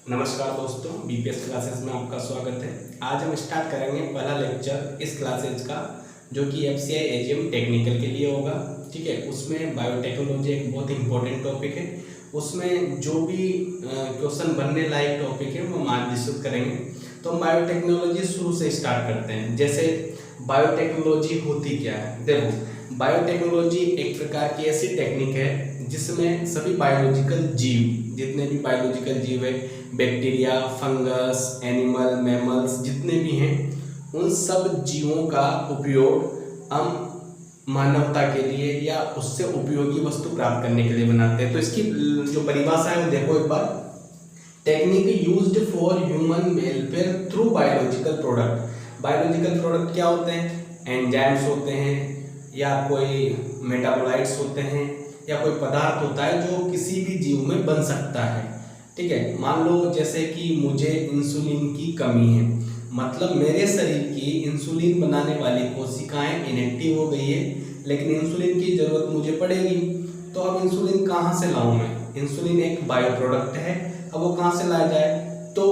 नमस्कार दोस्तों, BPS classes में आपका स्वागत है। आज हम स्टार्ट करेंगे पहला लेक्चर इस क्लासेज का, जो कि एफसीआई एजीएम टेक्निकल के लिए होगा। ठीक है, उसमें बायोटेक्नोलॉजी एक बहुत इंपॉर्टेंट टॉपिक है। उसमें जो भी क्वेश्चन बनने लायक टॉपिक है वो हम आज डिस्कस करेंगे। तो हम बायोटेक्नोलॉजी शुरू से स्टार्ट करते हैं। जैसे बायोटेक्नोलॉजी होती क्या है? देखो, बायोटेक्नोलॉजी एक प्रकार की ऐसी टेक्निक है जिसमें सभी बायोलॉजिकल जीव, जितने भी बायोलॉजिकल जीव है, बैक्टीरिया, फंगस, एनिमल, मैमल्स, जितने भी हैं, उन सब जीवों का उपयोग हम मानवता के लिए या उससे उपयोगी वस्तु प्राप्त करने के लिए बनाते हैं। तो इसकी जो परिभाषा है वो देखो एक बार। Technique used for human welfare through biological product. Biological product क्या होते हैं? एंजाइम्स होते हैं, या कोई मेटाबोलाइट्स होते हैं, या कोई पदार्थ होता है जो किसी भी जीव में बन सकता है। ठीक है, मान लो जैसे कि मुझे इंसुलिन की कमी है, मतलब मेरे शरीर की इंसुलिन बनाने वाली कोशिकाएं इनएक्टिव हो गई है, लेकिन इंसुलिन की जरूरत मुझे पड़ेगी। तो अब इंसुलिन कहाँ से लाऊं मैं? इंसुलिन एक बायो प्रोडक्ट है, अब वो कहाँ से लाया जाए? तो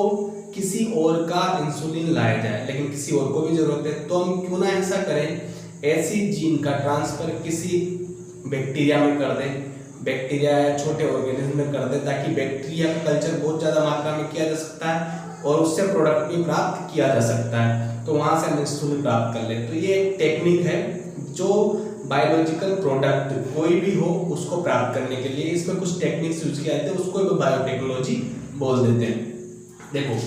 किसी और का इंसुलिन लाया जाए, लेकिन किसी और को भी जरूरत है। तो हम क्यों ना ऐसा करें, ऐसी जीन का ट्रांसफर किसी बैक्टीरिया में कर दें, बैक्टीरिया या छोटे ऑर्गेनिज्म में कर दें, ताकि बैक्टीरिया का कल्चर बहुत ज़्यादा मात्रा में किया जा सकता है और उससे प्रोडक्ट भी प्राप्त किया जा सकता है। तो वहाँ से हम इंसुलिन प्राप्त कर लें। तो ये एक टेक्निक है जो बायोलॉजिकल प्रोडक्ट कोई भी हो उसको प्राप्त करने के लिए इसमें कुछ टेक्निक्स यूज किया जाते हैं, उसको भी बायोटेक्नोलॉजी बोल देते हैं। देखो,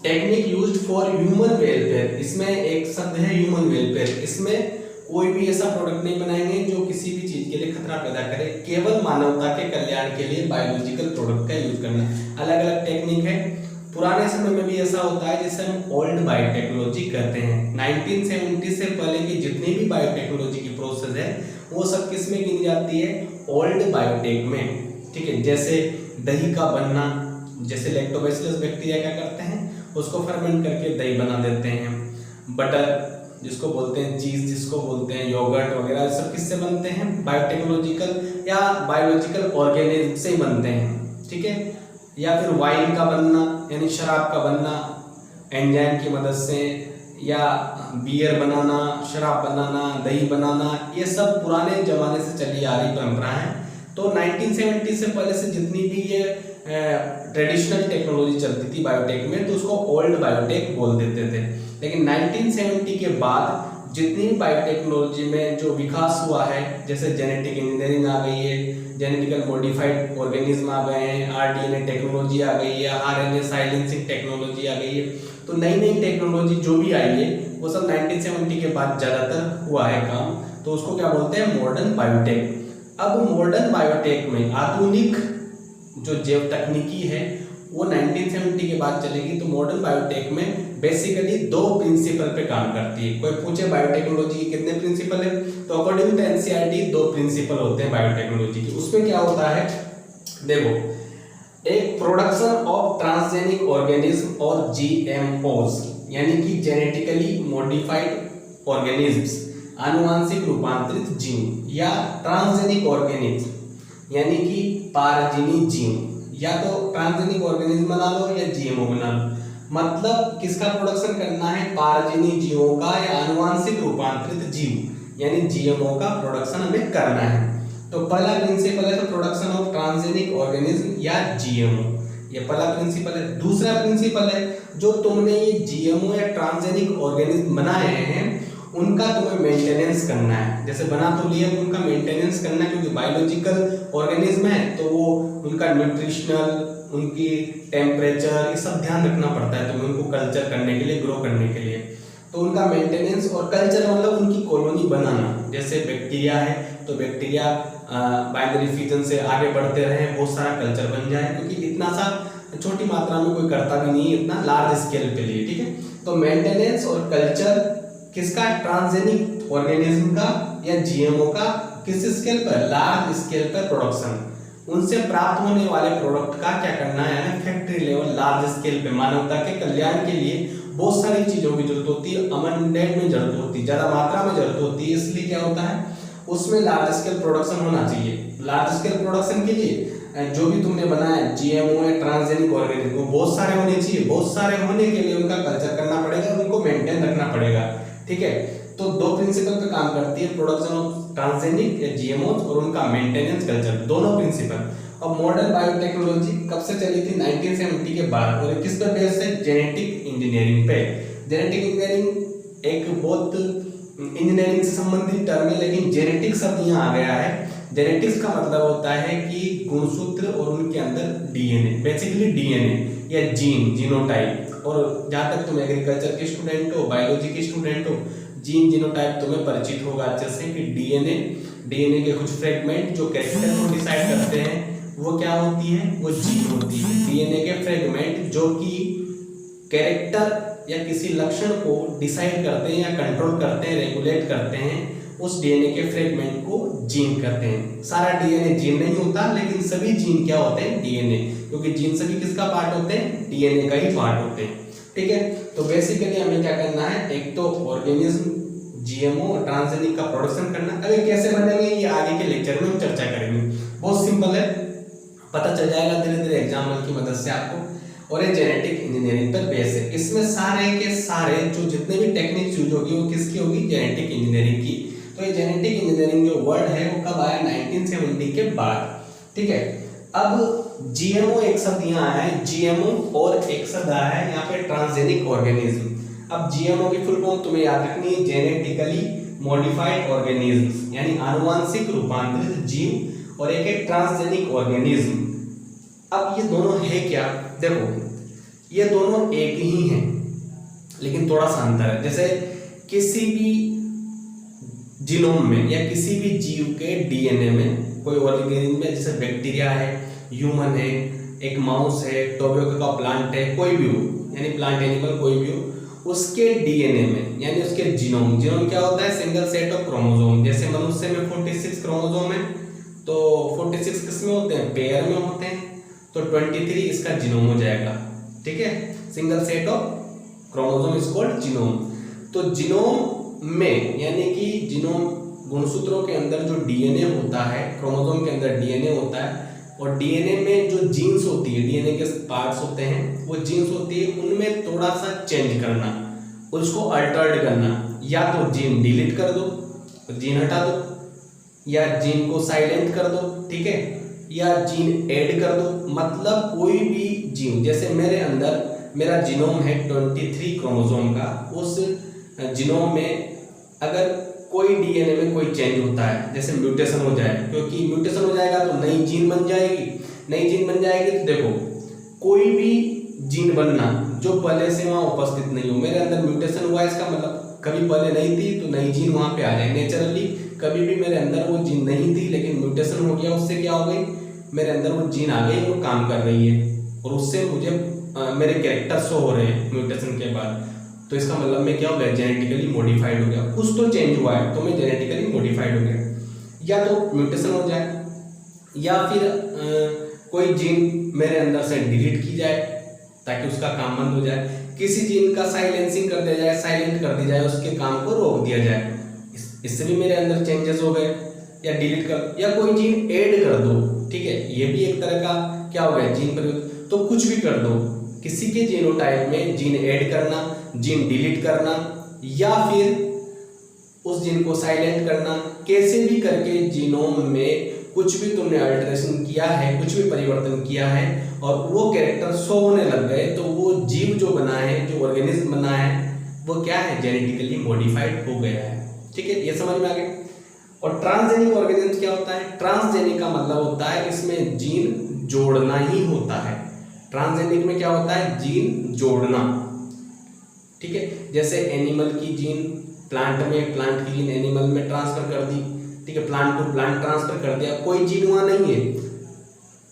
technique used for human welfare, इसमें एक शब्द है ह्यूमन वेलफेयर। इसमें कोई भी ऐसा प्रोडक्ट नहीं बनाएंगे जो किसी भी चीज के लिए खतरा पैदा करे, केवल मानवता के कल्याण के लिए बायोलॉजिकल प्रोडक्ट का यूज करना। अलग अलग टेक्निक है। पुराने समय में भी ऐसा होता है जिसे हम ओल्ड बायोटेक्नोलॉजी कहते हैं। 1970 से पहले की जितनी भी बायोटेक्नोलॉजी की प्रोसेस है वो सब किस में गिनी जाती है? ओल्ड बायोटेक में। ठीक है, जैसे दही का बनना, जैसे लैक्टोबैसिलस बैक्टीरिया क्या करते हैं, उसको फर्मेंट करके दही बना देते हैं। बटर जिसको बोलते हैं, चीज जिसको बोलते हैं, योगर्ट वगैरह, सब किससे बनते हैं? बायोटेक्नोलॉजिकल या बायोलॉजिकल ऑर्गेनिज्म से ही बनते हैं। ठीक है, या फिर वाइन का बनना यानी शराब का बनना एंजाइम की मदद से, या बियर बनाना, शराब बनाना, दही बनाना, ये सब पुराने जमाने से चली आ रही परंपरा है। तो 1970 से पहले से जितनी भी ये ट्रेडिशनल टेक्नोलॉजी चलती थी बायोटेक में, तो उसको ओल्ड बायोटेक बोल देते थे। लेकिन 1970 के बाद जितनी भी बायोटेक्नोलॉजी में जो विकास हुआ है, जैसे जेनेटिक इंजीनियरिंग आ गई है, जेनेटिकल मॉडिफाइड ऑर्गेनिज्म आ गए हैं, आरडीएनए टेक्नोलॉजी आ गई है, आरएनए साइलेंसिंग टेक्नोलॉजी आ गई है। तो नई नई टेक्नोलॉजी जो भी आई है वो सब 1970 के बाद ज़्यादातर हुआ है काम। तो उसको क्या बोलते हैं? Modern biotech. अब मॉडर्न बायोटेक में आधुनिक जो जैव तकनीकी है वो 1970 के बाद चलेगी। तो मॉडर्न बायोटेक में बेसिकली दो प्रिंसिपल पे काम करती है। कोई पूछे बायोटेक्नोलॉजी के कितने प्रिंसिपल है, तो अकॉर्डिंग टू एनसीईआरटी दो प्रिंसिपल होते हैं बायोटेक्नोलॉजी के। उसमें क्या होता है? देखो, एक प्रोडक्शन ऑफ ट्रांसजेनिक ऑर्गेनिज्म और जीएमओज, यानी कि जेनेटिकली मॉडिफाइड ऑर्गेनिज्म्स, आनुवांशिक रूपांतरित जीव, या ट्रांसजेनिक ऑर्गेनिज्म यानी कि पारजीनी जीव, या तो ट्रांसजेनिक ऑर्गेनिज्म बना लो या जीएमओ बना लो। मतलब किसका प्रोडक्शन करना है? पारजीनी जीवों का या आनुवांशिक रूपांतरित जीव यानी जीएमओ का प्रोडक्शन हमें करना है। तो पहला प्रिंसिपल है तो प्रोडक्शन ऑफ ट्रांसजेनिक ऑर्गेनिज्म या जीएमओ, ये पहला प्रिंसिपल है। दूसरा प्रिंसिपल है, जो तुमने ये जीएमओ या ट्रांसजेनिक ऑर्गेनिज्म बनाए हैं उनका तुम्हें मेंटेनेंस करना है। जैसे बना तो लिया, उनका मेंटेनेंस करना है, क्योंकि बायोलॉजिकल ऑर्गेनिज्म है तो वो उनका न्यूट्रिशनल, उनकी टेम्परेचर, ये सब ध्यान रखना पड़ता है तुम्हें उनको कल्चर करने के लिए, ग्रो करने के लिए। तो उनका मेंटेनेंस और कल्चर मतलब उनकी कॉलोनी बनाना। जैसे बैक्टीरिया है तो बैक्टीरिया बाइनरी फ्यूजन से आगे बढ़ते रहे, बहुत सारा कल्चर बन जाए, क्योंकि इतना सा छोटी मात्रा में कोई करता भी नहीं है इतना लार्ज स्केल पे लिए। ठीक है, तो मेंटेनेंस और कल्चर किसका? ट्रांसजेनिक ऑर्गेनिज्म का या जीएमओ का। किस स्केल पर? लार्ज स्केल पर प्रोडक्शन। उनसे प्राप्त होने वाले प्रोडक्ट का क्या करना है? यानी फैक्ट्री लेवल, लार्ज स्केल पे मानवता के कल्याण के लिए बहुत सारी चीजों की जरूरत होती है, अमंडेड में जरूरत होती है, ज्यादा मात्रा में जरूरत होती है। इसलिए क्या होता है, उसमें लार्ज स्केल प्रोडक्शन होना चाहिए। लार्ज स्केल प्रोडक्शन के लिए जो भी तुमने बनाया जीएमओ है ट्रांसजेनिक ऑर्गेनिज्म, वो बहुत सारे होने चाहिए। बहुत सारे होने के लिए उनका कल्चर करना पड़ेगा, उनको मेंटेन रखना पड़ेगा। ठीक है, तो दो प्रिंसिपल पे काम करती है, प्रोडक्शन ऑफ ट्रांसजेनिक या जीएमओ और उनका मेंटेनेंस कल्चर, दोनों प्रिंसिपल। और मॉडर्न बायोटेक्नोलॉजी कब से चली थी? 1970 के बाद। और किस पे बेस्ड है? जेनेटिक इंजीनियरिंग पे। जेनेटिक इंजीनियरिंग एक बहुत इंजीनियरिंग से संबंधित टर्म है, लेकिन जेनेटिक शब्द यहाँ आ गया है। जेनेटिक्स का मतलब होता है कि गुणसूत्र और उनके अंदर डीएनए, बेसिकली डीएनए या जीन, जीनोटाइप। और जहाँ तक तुम एग्रीकल्चर के स्टूडेंट हो, बायोलॉजी के स्टूडेंट हो, जीन जीनोटाइप तुम्हें परिचित होगा अच्छे से कि डीएनए के कुछ फ्रेगमेंट जो कैरेक्टर को डिसाइड करते हैं वो क्या होती है? वो जीन होती है। डीएनए के फ्रेगमेंट जो कि कैरेक्टर या किसी लक्षण को डिसाइड करते हैं या कंट्रोल करते हैं, रेगुलेट करते हैं, उस डीएनए के फ्रेगमेंट को जीन कहते हैं। सारा डीएनए जीन नहीं होता, लेकिन सभी जीन क्या होते हैं? डीएनए, क्योंकि जीन सभी किसका पार्ट होते हैं? डीएनए का ही पार्ट होते हैं। ठीक है, तो बेसिकली हमें क्या करना है? एक तो ऑर्गेनिज्म जीएमओ और ट्रांसजेनिक का प्रोडक्शन करना। अगर कैसे बनेंगे ये आगे के लेक्चर में हम चर्चा करेंगे। बहुत सिंपल है, पता चल जाएगा धीरे धीरे एग्जाम्पल की मदद से आपको। और ये जेनेटिक इंजीनियरिंग पर बेस है। इसमें सारे के सारे जो जितने भी टेक्निक्स यूज होगी वो किसकी होगी? जेनेटिक इंजीनियरिंग की। तो ये जेनेटिक इंजीनियरिंग जो वर्ड है वो कब आया? 1970 के बाद। ठीक है, अब जीएमओ एक शब्द यहाँ आया है, जीएमओ, और एक शब्द आया है यहाँ पे ट्रांसजेनिक ऑर्गेनिज्म। अब जीएमओ की फुल फॉर्म तुम्हें याद रखनी है, जेनेटिकली मॉडिफाइड ऑर्गेनिज्म, यानी आनुवांशिक रूपांतरित जीव, और एक है ट्रांसजेनिक ऑर्गेनिज्म। अब ये दोनों है क्या? देखो ये दोनों एक ही हैं, लेकिन थोड़ा सा अंतर है। जैसे किसी भी जीनोम में या किसी भी जीव के डीएनए में कोई ऑर्गेनिज्म में, जैसे बैक्टीरिया है, ह्यूमन है, एक माउस है, टोबैको का प्लांट है, कोई भी हो, यानी प्लांट एनिमल कोई भी हो, उसके डीएनए में यानी उसके जीनोम क्या होता है? Single set of chromosome. जैसे मनुष्य में 46 क्रोमोसोम है, तो 46 किस में होते हैं? पेयर में होते हैं, तो 23 इसका जीनोम हो जाएगा। ठीक है, single set of chromosome is called genome. तो जीनोम में यानी कि जीनोम गुणसूत्रों के अंदर जो डीएनए होता है, क्रोमोसोम के अंदर डीएनए होता है, और डीएनए में जो जीन्स होती है, डीएनए के पार्ट्स होते हैं, वो जीन्स होती है, उनमें थोड़ा सा चेंज करना, उसको अल्टर्ड करना। या तो जीन डिलीट कर दो, जीन हटा दो, या जीन को साइलेंट कर दो। ठीक है, या जीन ऐड कर दो। मतलब कोई भी जीन, जैसे मेरे अंदर मेरा जीनोम है 23 क्रोमोसोम का, उस जीनोम में अगर कोई डीएनए में कोई चेंज होता है, जैसे म्यूटेशन हो जाए, क्योंकि म्यूटेशन हो जाएगा तो नई जीन बन जाएगी। नई जीन बन जाएगी तो देखो कोई भी जीन बनना जो पहले से वहाँ उपस्थित नहीं हो, मेरे अंदर म्यूटेशन हुआ, इसका मतलब कभी पहले नहीं थी तो नई जीन वहाँ पे आ जाए नेचुरली। कभी भी मेरे अंदर वो जीन नहीं थी लेकिन म्यूटेशन हो गया, उससे क्या हो गई? मेरे अंदर वो जीन आ गई, वो काम कर रही है, और उससे मुझे मेरे कैरेक्टर शो हो रहे हैं म्यूटेशन के बाद। तो इसका मतलब मैं क्या हो गया? जेनेटिकली मॉडिफाइड हो गया। कुछ तो चेंज हुआ है, तो मैं जेनेटिकली मॉडिफाइड हो गया। या तो म्यूटेशन हो जाए, या फिर कोई जीन मेरे अंदर से डिलीट की जाए ताकि उसका काम बंद हो जाए। किसी जीन का साइलेंसिंग कर दिया जाए, साइलेंट कर दी जाए, उसके काम को रोक दिया जाए, इससे भी मेरे अंदर चेंजेस हो गए। या डिलीट कर, या कोई जीन ऐड कर दो। ठीक है, ये भी एक तरह का क्या हो गया? जीन परिवर्तन। तो कुछ भी कर दो, किसी के जीनोटाइप में जीन ऐड करना, जीन डिलीट करना, या फिर उस जीन को साइलेंट करना, कैसे भी करके जीनोम में कुछ भी तुमने अल्टरेशन किया है, कुछ भी परिवर्तन किया है और वो कैरेक्टर शो होने लग गए, तो वो जीव जो बना है, जो ऑर्गेनिज्म बना है, वो क्या है? जेनेटिकली मॉडिफाइड हो गया है। ठीक है, ये समझ में आ गया। और ट्रांसजेनिक ऑर्गेनिज्म क्या होता है? ट्रांसजेनिक का मतलब होता है इसमें जीन जोड़ना ही होता है। ट्रांसजेनिक में क्या होता है? जीन जोड़ना। ठीक है, जैसे एनिमल की जीन प्लांट में, प्लांट की जीन एनिमल में ट्रांसफर कर दी। ठीक है, प्लांट टू प्लांट ट्रांसफर कर दिया, कोई जीन वहाँ नहीं है।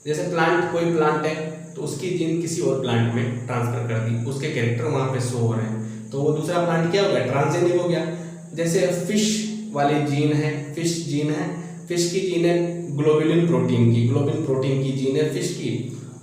जैसे प्लांट, कोई प्लांट है तो उसकी जीन किसी और प्लांट में ट्रांसफर कर दी, उसके कैरेक्टर वहाँ पे शो हो रहे हैं, तो वो दूसरा प्लांट क्या हो गया? ट्रांसजेनिक हो गया। जैसे फिश वाली जीन है, फिश जीन है, फिश की जीन है ग्लोबुलिन प्रोटीन की, ग्लोबुलिन प्रोटीन की जीन है फिश की,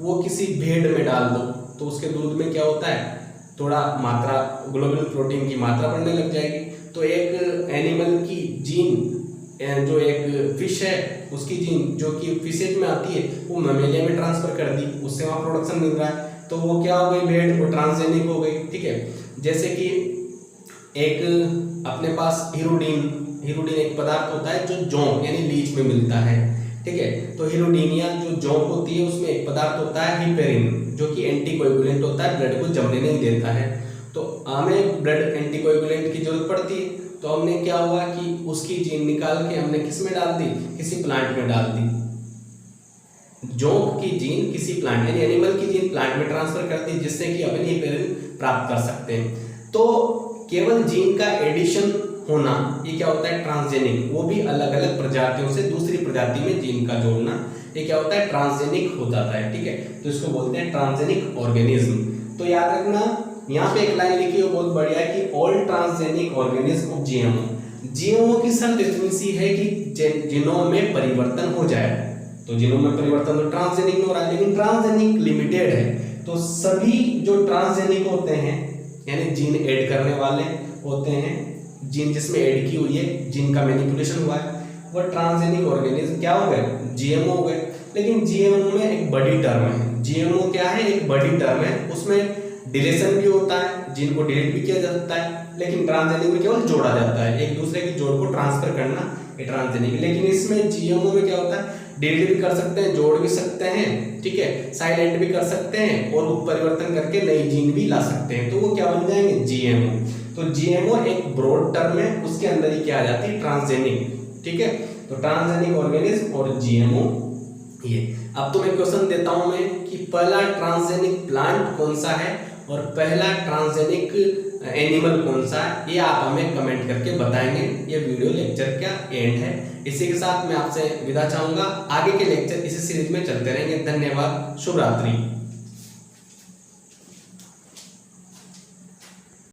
वो किसी भेड़ में डाल दो तो उसके दूध में क्या होता है? थोड़ा मात्रा ग्लोबुलिन प्रोटीन की मात्रा बढ़ने लग जाएगी। तो एक एनिमल की जीन जो एक फिश है उसकी जीन जो कि फिशेज में आती है वो ममेलिया में ट्रांसफर कर दी, उससे वहाँ प्रोडक्शन मिल रहा है, तो वो क्या हो गई भेड़, वो ट्रांसजेनिक हो गई। ठीक है, जैसे कि एक अपने पास हीरोडीन एक पदार्थ होता है जो जोंक यानी लीच में मिलता है। ठीक है, तो हीरोडीनिया जो जोंक होती है उसमें एक पदार्थ होता है हिपेरिन जो कि एंटीकोएगुलेंट होता है, ब्लड को जमने नहीं देता है। तो हमें ब्लड एंटीकोएगुलेंट की जरूरत पड़ती है, तो हमने क्या हुआ कि उसकी जीन निकाल के हमने किस में डाल दी, किसी प्लांट में डाल दी। जोंक की जीन किसी प्लांट यानी एनिमल की जीन प्लांट में ट्रांसफर कर दी, जिससे कि अपन हिपेरिन प्राप्त कर सकते हैं। तो केवल जीन का एडिशन होना ये क्या होता है, ट्रांसजेनिक, वो भी अलग अलग प्रजातियों से दूसरी प्रजाति में जीन का जोड़ना, ये क्या होता है, ट्रांसजेनिक हो जाता है। ठीक है, तो इसको बोलते हैं ट्रांसजेनिक ऑर्गेनिज्म। तो याद रखना यहाँ पे एक लाइन लिखी है बहुत बढ़िया कि all transgenic organism of GMO की शर्त इतनी सी है कि जीनोम में परिवर्तन हो जाए। तो जीनोम में परिवर्तन तो ट्रांसजेनिक में हो रहा है, लेकिन ट्रांसजेनिक लिमिटेड है। तो सभी जो ट्रांसजेनिक होते हैं यानी जीन ऐड करने वाले होते हैं, जीन जिसमें ऐड की हुई है, जीन का मैनिपुलेशन हुआ है, वो ट्रांसजेनिक ऑर्गेनिज्म क्या हो गए, जीएमओ हो गए। लेकिन जीएमओ में एक बड़ी टर्म है, जीएमओ क्या है, एक बड़ी टर्म है, उसमें डिलीशन भी होता है, जीन को डिलीट भी किया जा सकता है, लेकिन ट्रांसजेनिक में केवल जोड़ा जाता है, एक दूसरे की जोड़ को ट्रांसफर करना ये ट्रांसजेनिक। लेकिन इसमें जीएमओ में क्या होता है, डिलीट भी कर सकते हैं, जोड़ भी सकते हैं, ठीक है, साइलेंट भी कर सकते हैं और उत्परिवर्तन करके नई जीन भी ला सकते हैं, तो वो क्या बन जाएंगे, जीएमओ। तो जीएमओ एक ब्रॉड टर्म है, उसके अंदर ही क्या आ जाती है, ट्रांसजेनिक। ठीक है, तो ट्रांसजेनिक ऑर्गेनिज्म और जीएमओ ये। अब तो मैं क्वेश्चन देता हूं मैं कि पहला ट्रांसजेनिक प्लांट कौन सा है और पहला ट्रांसजेनिक एनिमल कौन सा है, ये आप हमें कमेंट करके बताएंगे। ये वीडियो लेक्चर का एंड है। इसी के साथ मैं आपसे विदा चाहूंगा, आगे के लेक्चर इसी सीरीज में चलते रहेंगे। धन्यवाद, शुभ रात्रि।